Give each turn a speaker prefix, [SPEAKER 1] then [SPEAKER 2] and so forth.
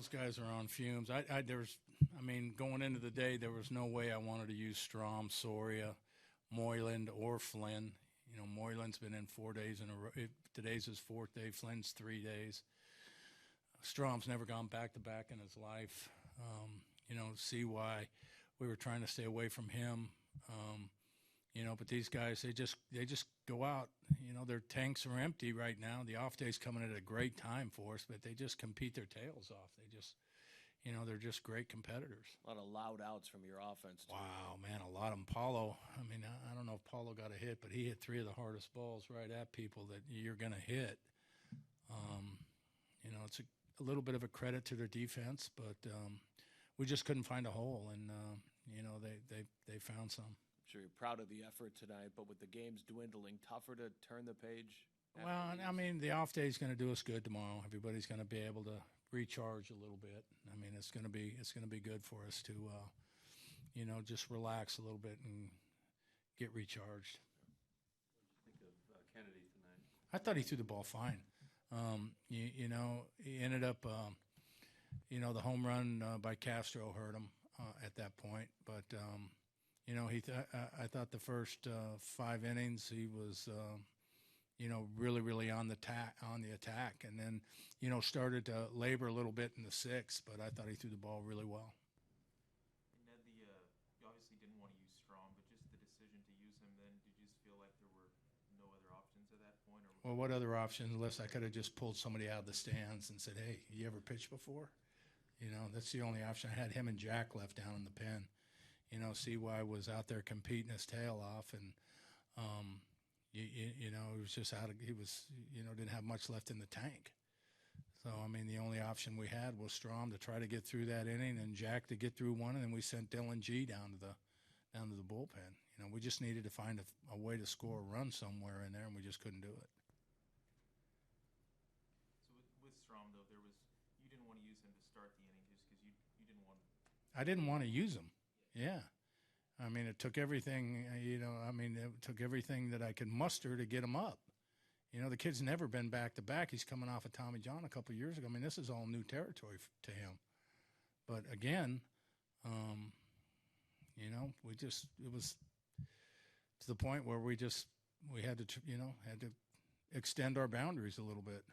[SPEAKER 1] those guys are on fumes. Going into the day, there was no way I wanted to use Strom, Soria, Moyland, or Flynn. Moyland's been in 4 days in a row. Today's his fourth day. Flynn's 3 days. Strom's never gone back-to-back in his life. See why we were trying to stay away from him. But these guys, they just go out. Their tanks are empty right now. The off day's coming at a great time for us, but they just compete their tails off. They're just great competitors.
[SPEAKER 2] A lot of loud outs from your offense, too.
[SPEAKER 1] Wow, man, a lot of them. Paulo, I don't know if Paulo got a hit, but he hit 3 of the hardest balls right at people that you're going to hit. It's a little bit of a credit to their defense, but we just couldn't find a hole, and, they found some.
[SPEAKER 2] I'm sure you're proud of the effort tonight, but with the games dwindling, tougher to turn the page?
[SPEAKER 1] Well, the off day is going to do us good tomorrow. Everybody's going to be able to recharge a little bit. It's going to be good for us to, just relax a little bit and get recharged.
[SPEAKER 3] What did you think of Kennedy tonight?
[SPEAKER 1] I thought he threw the ball fine. He ended up, the home run by Castro hurt him at that point. But, I thought the first 5 innings he was, really, really on the attack, and then, started to labor a little bit in the 6th. But I thought he threw the ball really well.
[SPEAKER 4] Ned, you obviously didn't want to use Strom, but just the decision to use him, then did you just feel like there were no other options at that point?
[SPEAKER 1] Well, what other options? Unless I could have just pulled somebody out of the stands and said, "Hey, you ever pitched before?" That's the only option. I had him and Jack left down in the pen. CY was out there competing his tail off, and he was just he was didn't have much left in the tank. So the only option we had was Strom to try to get through that inning, and Jack to get through one, and then we sent Dylan G down to the bullpen. We just needed to find a way to score a run somewhere in there, and we just couldn't do it.
[SPEAKER 4] So with Strom, though, you didn't want to use him to start the inning just because you didn't want.
[SPEAKER 1] I didn't want to use him. Yeah. It took everything, it took everything that I could muster to get him up. The kid's never been back-to-back. He's coming off of Tommy John a couple of years ago. This is all new territory to him. But again, it was to the point where we had to extend our boundaries a little bit.